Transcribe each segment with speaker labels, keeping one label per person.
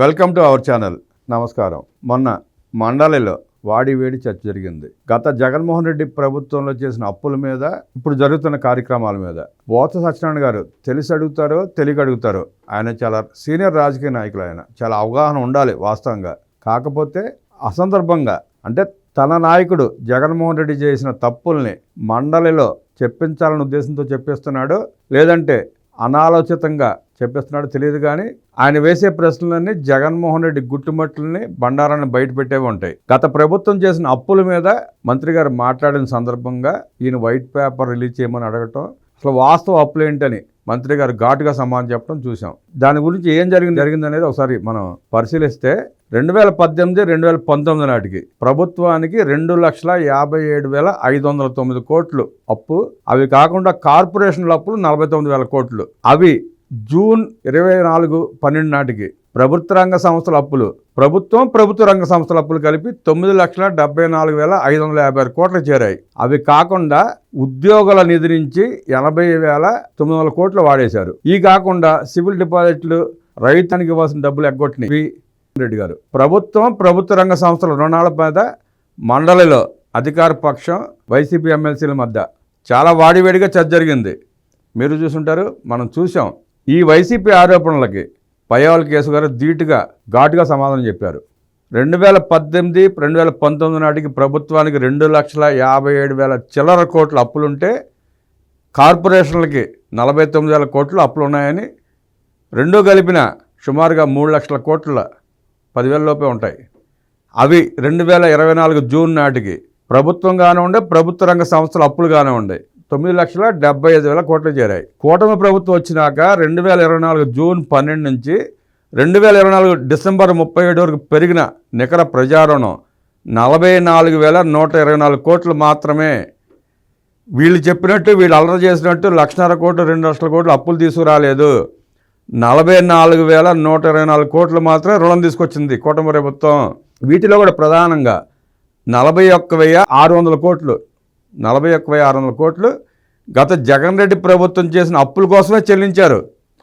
Speaker 1: Welcome to our channel. నమస్కారం. మొన్న మండలిలో వాడివేడి చర్చ జరిగింది. గత జగన్మోహన్ రెడ్డి ప్రభుత్వంలో చేసిన అప్పుల మీద, ఇప్పుడు జరుగుతున్న కార్యక్రమాల మీద. బోత్స సత్యనారాయణ గారు తెలిసి అడుగుతారో తెలియక అడుగుతారో, ఆయన చాలా సీనియర్ రాజకీయ నాయకులు, ఆయన చాలా అవగాహన ఉండాలి వాస్తవంగా. కాకపోతే అసందర్భంగా, అంటే తన నాయకుడు జగన్మోహన్ రెడ్డి చేసిన తప్పుల్ని మండలిలో చెప్పించాలనే ఉద్దేశంతో చెప్పిస్తున్నాడు, లేదంటే అనాలోచితంగా చెప్పిస్తున్నాడు తెలియదు. కానీ ఆయన వేసే ప్రశ్నలన్నీ జగన్మోహన్ రెడ్డి గుట్టుమట్లని బండారాన్ని బయట పెట్టేవి ఉంటాయి. గత ప్రభుత్వం చేసిన అప్పుల మీద మంత్రి గారు మాట్లాడిన సందర్భంగా ఈయన వైట్ పేపర్ రిలీజ్ చేయమని అడగటం, అసలు వాస్తవ అప్పులు ఏంటని మంత్రి గారు ఘాటుగా సమాధానం చెప్పడం చూసాం. దాని గురించి ఏం జరిగింది అనేది ఒకసారి మనం పరిశీలిస్తే 2018-2019 నాటికి ప్రభుత్వానికి 2,57,509 కోట్లు అప్పు. అవి కాకుండా కార్పొరేషన్ల అప్పులు 49,000 కోట్లు. అవి జూన్ 24/12 నాటికి ప్రభుత్వ రంగ సంస్థల అప్పులు, ప్రభుత్వ రంగ సంస్థల అప్పులు కలిపి 9,74,556 కోట్లు చేరాయి. అవి కాకుండా ఉద్యోగుల నిధి నుంచి 80,900 కోట్లు వాడేశారు. ఈ కాకుండా సివిల్ డిపాజిట్లు, రైతానికి ఇవ్వాల్సిన డబ్బులు ఎగ్గొట్టినవి రెడ్డి గారు. ప్రభుత్వ రంగ సంస్థల రుణాల మీద మండలిలో అధికార పక్షం వైసీపీ ఎమ్మెల్సీల మధ్య చాలా వాడివేడిగా చర్చ జరిగింది. మీరు చూసుంటారు, మనం చూసాం. ఈ వైసీపీ ఆరోపణలకి పయ్యావుల కేసు గారు ఘాటుగా సమాధానం చెప్పారు. 2018-2019 నాటికి ప్రభుత్వానికి 2,57,000 చిల్లర కోట్ల అప్పులుంటే కార్పొరేషన్లకి 49,000 కోట్లు అప్పులు ఉన్నాయని, రెండూ కలిపిన సుమారుగా 3 లక్షల కోట్ల 10,000 లోపే ఉంటాయి. అవి 2024 జూన్ నాటికి ప్రభుత్వం కానివ్వండి, ప్రభుత్వ రంగ సంస్థల అప్పులు కానివ్వండి 9,75,000 కోట్లు చేరాయి. కూటమి ప్రభుత్వం వచ్చినాక 2024 జూన్ 12 నుంచి 2024 డిసెంబర్ 37 వరకు పెరిగిన నికర ప్రజారుణం 44,124 కోట్లు మాత్రమే. వీళ్ళు చెప్పినట్టు, వీళ్ళు అల్లరి చేసినట్టు 1,50,000 కోట్లు, 2 లక్షల కోట్లు అప్పులు తీసుకురాలేదు. 44,124 కోట్లు మాత్రమే రుణం తీసుకొచ్చింది కూటమి ప్రభుత్వం. వీటిలో కూడా ప్రధానంగా 41,600 కోట్లు 41,600 కోట్లు గత జగన్ రెడ్డి ప్రభుత్వం చేసిన అప్పుల కోసమే చెల్లించారు.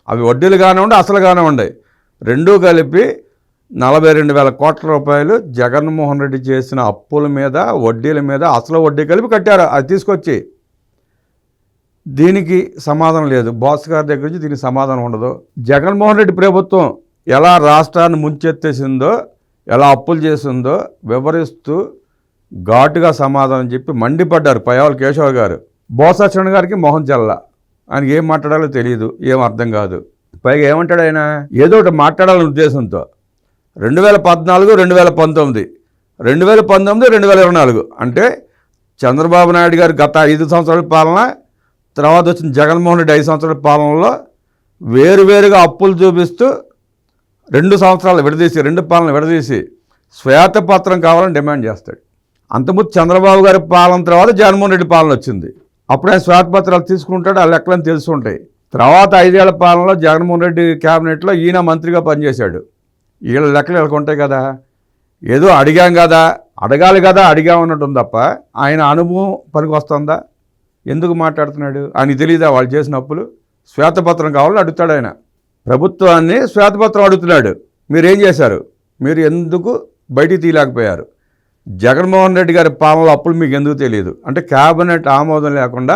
Speaker 1: అవి వడ్డీలు కానివ్వండి, అసలు కానివ్వండి, రెండూ కలిపి 42,000 కోట్ల రూపాయలు జగన్మోహన్ రెడ్డి చేసిన అప్పుల మీద, వడ్డీల మీద, అసలు వడ్డీ కలిపి కట్టారు. అది తీసుకొచ్చి దీనికి సమాధానం లేదు. బాస్ గారి దగ్గర నుంచి దీనికి సమాధానం ఉండదు. జగన్మోహన్ రెడ్డి ప్రభుత్వం ఎలా రాష్ట్రాన్ని ముంచెత్తేసిందో, ఎలా అప్పులు చేసిందో వివరిస్తూ ఘాటుగా సమాధానం చెప్పి మండిపడ్డారు పయ్యావుల కేశవ్ గారు. బోత్స సత్యనారాయణ గారికి మొహం చల్ల, ఆయనకి ఏం మాట్లాడాలో తెలియదు, ఏం అర్థం కాదు. పైగా ఏమంటాడు ఆయన, ఏదో ఒకటి మాట్లాడాలనే ఉద్దేశంతో 2014-2019, 2019-2024 అంటే చంద్రబాబు నాయుడు గారు గత 5 సంవత్సరాల పాలన, తర్వాత వచ్చిన జగన్మోహన్ రెడ్డి 5 సంవత్సరాల పాలనలో వేరువేరుగా అప్పులు చూపిస్తూ 2 సంవత్సరాలు విడదీసి, 2 పాలన విడదీసి శ్వేతపత్రం కావాలని డిమాండ్ చేస్తాడు. అంతకుముందు చంద్రబాబు గారి పాలన తర్వాత జగన్మోహన్ రెడ్డి పాలన వచ్చింది. అప్పుడు ఆయన శ్వేతపత్రాలు తీసుకుంటాడు, ఆ లెక్కలను తెలుసు ఉంటాయి. తర్వాత 5 ఏళ్ల పాలనలో జగన్మోహన్ రెడ్డి క్యాబినెట్లో ఈయన మంత్రిగా పనిచేశాడు. వీళ్ళ లెక్కలు వీళ్ళకి ఉంటాయి కదా. ఏదో అడిగాం కదా, అడగాలి కదా, అడిగామన్నట్టు ఉంది తప్ప ఆయన అనుభవం పనికి వస్తుందా? ఎందుకు మాట్లాడుతున్నాడు? ఆయనకి తెలియదా వాళ్ళు చేసిన అప్పులు? శ్వేతపత్రం కావాలని అడుగుతాడు ఆయన. ప్రభుత్వాన్ని శ్వేతపత్రం అడుగుతున్నాడు. మీరేం చేశారు? మీరు ఎందుకు బయటికి తీయలేకపోయారు? జగన్మోహన్ రెడ్డి గారి పాలనలో అప్పులు మీకు ఎందుకు తెలియదు? అంటే క్యాబినెట్ ఆమోదం లేకుండా,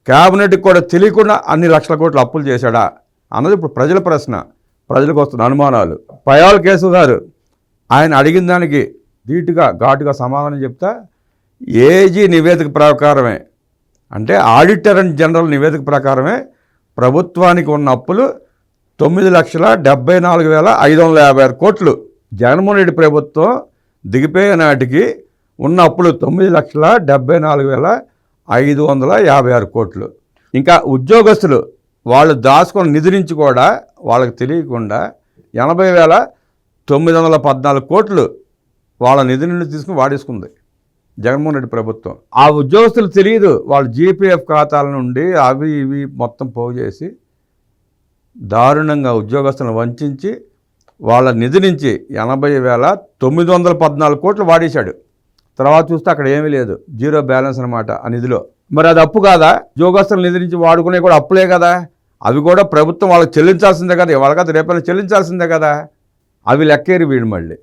Speaker 1: క్యాబినెట్కి కూడా తెలియకుండా అన్ని లక్షల కోట్లు అప్పులు చేశాడా అన్నది ఇప్పుడు ప్రజల ప్రశ్న, ప్రజలకు వస్తున్న అనుమానాలు. పయ్యావుల కేశవ్ గారు ఆయన అడిగిన దానికి ఘాటుగా సమాధానం చెప్తా, ఏజీ నివేదిక ప్రకారమే, అంటే ఆడిటర్ అండ్ జనరల్ నివేదిక ప్రకారమే ప్రభుత్వానికి ఉన్న అప్పులు 9,74,556 కోట్లు. జగన్మోహన్ రెడ్డి ప్రభుత్వం దిగిపోయే నాటికి ఉన్న అప్పులు 9,74,556 కోట్లు. ఇంకా ఉద్యోగస్తులు వాళ్ళు దాచుకున్న నిధి నుంచి కూడా వాళ్ళకి తెలియకుండా 80,914 కోట్లు వాళ్ళ నిధి నుండి తీసుకుని వాడేసుకుంది జగన్మోహన్ రెడ్డి ప్రభుత్వం. ఆ ఉద్యోగస్తులు తెలియదు, వాళ్ళు జీపీఎఫ్ ఖాతాల నుండి అవి ఇవి మొత్తం పోగు చేసి దారుణంగా ఉద్యోగస్తులను వంచి వాళ్ళ నిధి నుంచి 80,914 కోట్లు వాడేశాడు. తర్వాత చూస్తే అక్కడ ఏమీ లేదు, జీరో బ్యాలెన్స్ అనమాట ఆ నిధిలో. మరి అది అప్పు కాదా? ఉద్యోగస్తుల నిధి నుంచి వాడుకునే కూడా అప్పులే కదా. అవి కూడా ప్రభుత్వం వాళ్ళకి చెల్లించాల్సిందే కదా, వాళ్ళకైతే రేపైనా చెల్లించాల్సిందే కదా. అవి లెక్కేరి వీడు మళ్ళీ.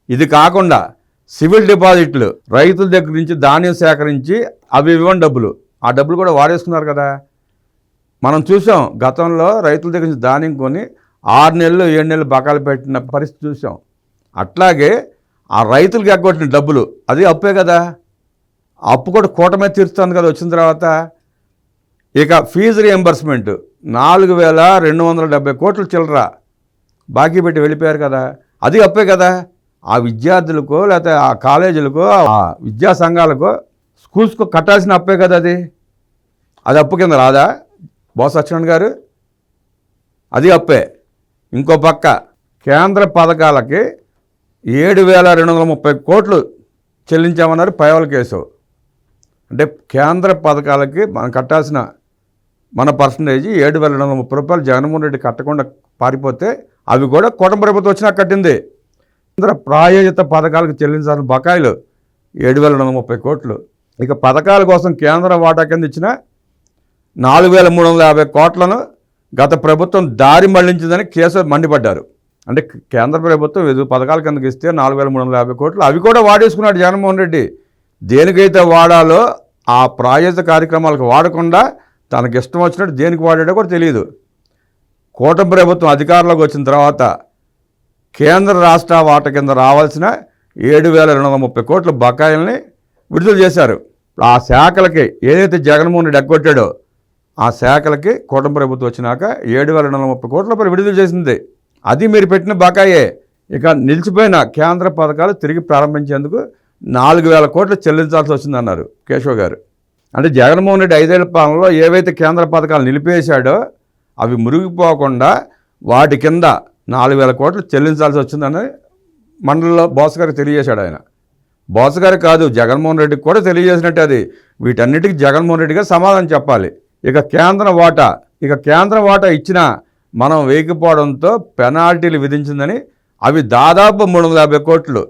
Speaker 1: ఇది కాకుండా సివిల్ డిపాజిట్లు, రైతుల దగ్గర నుంచి ధాన్యం సేకరించి అవి ఇవ్వండి డబ్బులు, ఆ డబ్బులు కూడా వాడేసుకున్నారు కదా. మనం చూసాం గతంలో రైతుల దగ్గర నుంచి ధాన్యం కొని 6 నెలలు 7 నెలలు బకాలు పెట్టిన పరిస్థితి చూసాం. అట్లాగే ఆ రైతులకు ఎగ్గొట్టిన డబ్బులు అది అప్పే కదా, అప్పు కూడా కూటమే తీరుస్తుంది కదా వచ్చిన తర్వాత. ఇక ఫీజు రియంబర్స్మెంట్ 4,270 కోట్లు చిల్లర బాకీ పెట్టి వెళ్ళిపోయారు కదా, అది అప్పే కదా. ఆ విద్యార్థులకో లేకపోతే ఆ కాలేజీలకో ఆ విద్యా సంఘాలకో స్కూల్స్కో కట్టాల్సిన అప్పే కదా అది అప్పు కింద రాదా బొత్స సత్యనారాయణ గారు? అది అప్పే. ఇంకో పక్క కేంద్ర పథకాలకి 7,230 కోట్లు చెల్లించామన్నారు పైవల కేశవ్. అంటే కేంద్ర పథకాలకి మనం కట్టాల్సిన మన పర్సంటేజ్ 7,230 రూపాయలు జగన్మోహన్ రెడ్డి కట్టకుండా పారిపోతే అవి కూడా కూటమి ప్రభుత్వం వచ్చినా కట్టింది. కేంద్ర ప్రాయోజిత పథకాలకు చెల్లించాల్సిన బకాయిలు 7,230 కోట్లు. ఇక పథకాల కోసం కేంద్ర వాటా కింద ఇచ్చిన 4,350 కోట్లను గత ప్రభుత్వం దారి మళ్లించిందని కేసు మండిపడ్డారు. అంటే కేంద్ర ప్రభుత్వం వివిధ పథకాల కిందకి ఇస్తే 4,350 కోట్లు అవి కూడా వాడేసుకున్నాడు జగన్మోహన్ రెడ్డి. దేనికైతే వాడాలో ఆ ప్రాయోజిత కార్యక్రమాలకు వాడకుండా తనకి ఇష్టం వచ్చినట్టు దేనికి వాడాడో కూడా తెలియదు. కూటమి ప్రభుత్వం అధికారంలోకి వచ్చిన తర్వాత కేంద్ర రాష్ట్ర వాటా కింద రావాల్సిన 7,230 కోట్ల బకాయిల్ని విడుదల చేశారు. ఆ శాఖలకి ఏదైతే జగన్మోహన్ రెడ్డి ఎగ్గొట్టాడో ఆ శాఖలకి కూటమి ప్రభుత్వం వచ్చినాక 7,230 కోట్ల రూపాయలు విడుదల చేసింది. అది మీరు పెట్టిన బకాయే. ఇక నిలిచిపోయిన కేంద్ర పథకాలు తిరిగి ప్రారంభించేందుకు 4,000 కోట్లు చెల్లించాల్సి వచ్చిందన్నారు కేశవ్ గారు. అంటే జగన్మోహన్ రెడ్డి 5 ఏళ్ల పాలనలో ఏవైతే కేంద్ర పథకాలు నిలిపేశాడో అవి మురిగిపోకుండా వాటి కింద 4,000 కోట్లు చెల్లించాల్సి వచ్చిందని మండలిలో బొత్స గారికి తెలియజేశాడు ఆయన. బొత్స గారికి కాదు, జగన్మోహన్ రెడ్డికి కూడా తెలియజేసినట్టు అది. వీటన్నిటికీ జగన్మోహన్ రెడ్డి గారు సమాధానం చెప్పాలి. ఇక కేంద్ర వాటా ఇచ్చినా మనం వేయకపోవడంతో పెనాల్టీలు విధించిందని అవి దాదాపు 350 కోట్లు.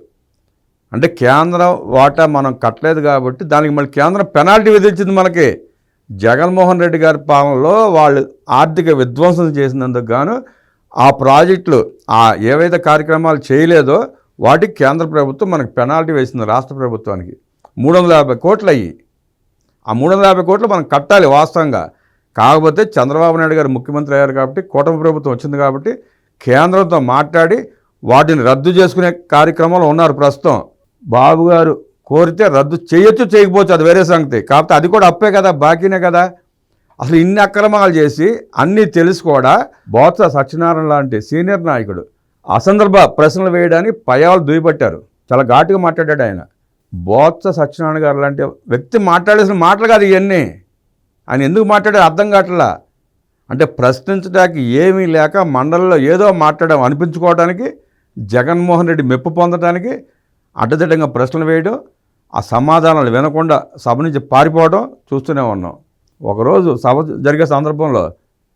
Speaker 1: అంటే కేంద్ర వాటా మనం కట్టలేదు కాబట్టి దానికి మళ్ళీ కేంద్రం పెనాల్టీ విధించింది మనకి. జగన్మోహన్ రెడ్డి గారి పాలనలో వాళ్ళు ఆర్థిక విధ్వంసం చేసినందుకు గాను ఆ ప్రాజెక్టులు ఏవైతే కార్యక్రమాలు చేయలేదో వాటికి కేంద్ర ప్రభుత్వం మనకి పెనాల్టీ వేసింది రాష్ట్ర ప్రభుత్వానికి 350 కోట్లు అయ్యి. ఆ 350 కోట్లు మనం కట్టాలి వాస్తవంగా. కాకపోతే చంద్రబాబు నాయుడు గారు ముఖ్యమంత్రి అయ్యారు కాబట్టి, కూటమి ప్రభుత్వం వచ్చింది కాబట్టి కేంద్రంతో మాట్లాడి వాటిని రద్దు చేసుకునే కార్యక్రమంలో ఉన్నారు ప్రస్తుతం. బాబు గారు కోరితే రద్దు చేయొచ్చు, చేయకపోవచ్చు, అది వేరే సంగతి. కాకపోతే అది కూడా అప్పే కదా, బాకీనే కదా. అసలు ఇన్ని అక్రమాలు చేసి అన్నీ తెలిసి కూడా బొత్స సత్యనారాయణ లాంటి సీనియర్ నాయకుడు అసందర్భ ప్రశ్నలు వేయడానికి పయాలు దుయ్యబట్టారు. చాలా ఘాటుగా మాట్లాడాడు ఆయన. బొత్స సత్యనారాయణ గారు లాంటి వ్యక్తి మాట్లాడేసిన మాటలు కాదు ఇవన్నీ. ఆయన ఎందుకు మాట్లాడారు అర్థం కావట్లా. అంటే ప్రశ్నించడానికి ఏమీ లేక మండలిలో ఏదో మాట్లాడడం అనిపించుకోవడానికి, జగన్మోహన్ రెడ్డి మెప్పు పొందడానికి అడ్డదిడ్డంగా ప్రశ్నలు వేయడం, ఆ సమాధానాలు వినకుండా సభ నుంచి పారిపోవడం చూస్తూనే ఉన్నాం. ఒకరోజు సభ జరిగే సందర్భంలో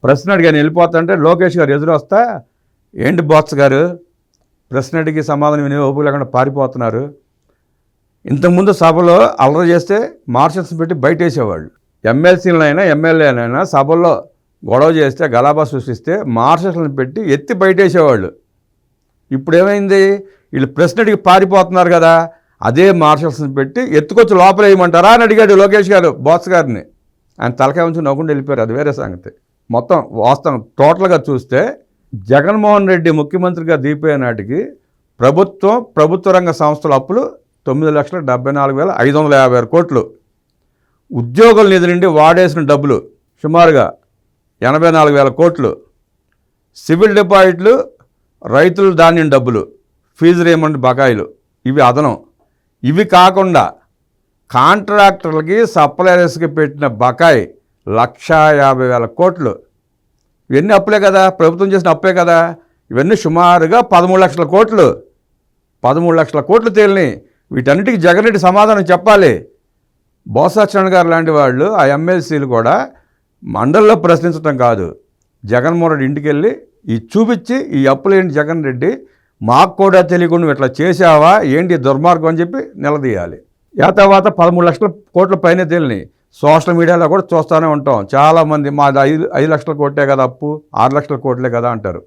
Speaker 1: ప్రశ్న అడిగాను వెళ్ళిపోతుంటే లోకేష్ గారు ఎదురు వస్తా, ఏంటి బొత్స గారు ప్రశ్న అడిగి సమాధానం వినే ఓపిక లేకుండా పారిపోతున్నారు, ఇంతకుముందు సభలో అల్లరి చేస్తే మార్షల్స్ పెట్టి బయట వేసేవాళ్ళు, ఎమ్మెల్సీలనైనా ఎమ్మెల్యేనైనా సభల్లో గొడవ చేస్తే గలాబా సృష్టిస్తే మార్షల్స్ని పెట్టి ఎత్తి బయట వేసేవాళ్ళు. ఇప్పుడు ఏమైంది, వీళ్ళు ప్రశ్న అడిగి పారిపోతున్నారు కదా, అదే మార్షల్స్ని పెట్టి ఎత్తుకొచ్చి లోపల వేయమంటారా అని అడిగాడు లోకేష్ గారు బొత్స గారిని. ఆయన తలకాయ ఉంచి నవ్వుకుంటూ వెళ్ళిపోయారు, అది వేరే సంగతి. మొత్తం వాస్తవం టోటల్గా చూస్తే జగన్మోహన్ రెడ్డి ముఖ్యమంత్రిగా దిగిపోయే నాటికి ప్రభుత్వ రంగ సంస్థల అప్పులు 9,74,556 కోట్లు, ఉద్యోగుల నిధి నుండి వాడేసిన డబ్బులు సుమారుగా 84,000 కోట్లు, సివిల్ డిపాజిట్లు, రైతుల ధాన్యం డబ్బులు, ఫీజు రియంబర్స్మెంట్ బకాయిలు, ఇవి అదనం. ఇవి కాకుండా కాంట్రాక్టర్లకి సప్లయర్స్కి పెట్టిన బకాయి 1,50,000 కోట్లు. ఇవన్నీ అప్పులే కదా, ప్రభుత్వం చేసిన అప్పే కదా. ఇవన్నీ సుమారుగా 13 లక్షల కోట్లు. 13 లక్షల కోట్లు తేలిని. వీటన్నిటికీ జగన్ రెడ్డి సమాధానం చెప్పాలి. బొత్స సత్యనారాయణ గారు లాంటి వాళ్ళు ఆ ఎమ్మెల్సీలు కూడా మండలిలో ప్రశ్నించడం కాదు, జగన్మోహన్ రెడ్డి ఇంటికి వెళ్ళి చూపించి ఈ అప్పులు ఏంటి జగన్ రెడ్డి, మాకు కూడా తెలియకుండా ఇట్లా చేసావా ఏంటి దుర్మార్గం అని చెప్పి నిలదీయాలి. ఆ తర్వాత 13 లక్షల కోట్ల పైన తేలిని. సోషల్ మీడియాలో కూడా చూస్తూనే ఉంటాం, చాలామంది మాది 5 లక్షల కోట్లే కదా అప్పు, 6 లక్షల కోట్లే కదా అంటారు.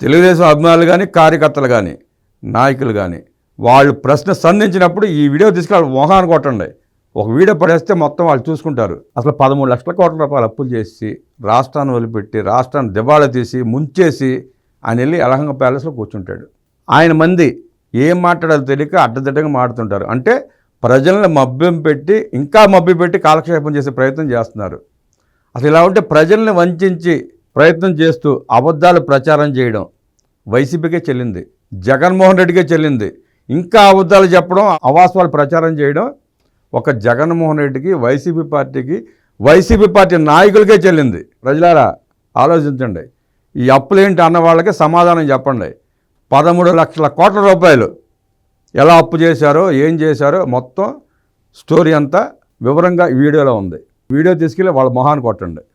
Speaker 1: తెలుగుదేశం అభిమానులు కానీ, కార్యకర్తలు కానీ, నాయకులు కానీ వాళ్ళు ప్రశ్న సంధించినప్పుడు ఈ వీడియో తీసుకెళ్ళి మొహాన్ని కొట్టండి. ఒక వీడియో పడేస్తే మొత్తం వాళ్ళు చూసుకుంటారు. అసలు 13 లక్షల కోట్ల రూపాయలు అప్పులు చేసి రాష్ట్రాన్ని వదిలిపెట్టి రాష్ట్రాన్ని దివాళా తీసి ముంచేసి ఆయన వెళ్ళి అలహంగ ప్యాలెస్లో కూర్చుంటాడు. ఆయన మంది ఏం మాట్లాడాలో తెలియక అడ్డదిడ్డంగా మాడుతుంటారు. అంటే ప్రజలను ఇంకా మభ్యం పెట్టి కాలక్షేపం చేసే ప్రయత్నం చేస్తున్నారు. అసలు ఇలా ఉంటే ప్రజల్ని వంచి ప్రయత్నం చేస్తూ అబద్ధాలు ప్రచారం చేయడం వైసీపీకే చెల్లింది, జగన్మోహన్ రెడ్డికే చెల్లింది. ఇంకా అబద్ధాలు చెప్పడం, అవాస్తవాలు ప్రచారం చేయడం ఒక జగన్మోహన్ రెడ్డికి, వైసీపీ పార్టీ నాయకులకే చెల్లింది. ప్రజలారా ఆలోచించండి. ఈ అప్పులేంటి అన్న వాళ్ళకి సమాధానం చెప్పండి. 13 లక్షల కోట్ల రూపాయలు ఎలా అప్పు చేశారో, ఏం చేశారో మొత్తం స్టోరీ అంతా వివరంగా ఈ వీడియోలో ఉంది. వీడియో తీసుకెళ్ళి వాళ్ళ మొహాన్ని కొట్టండి.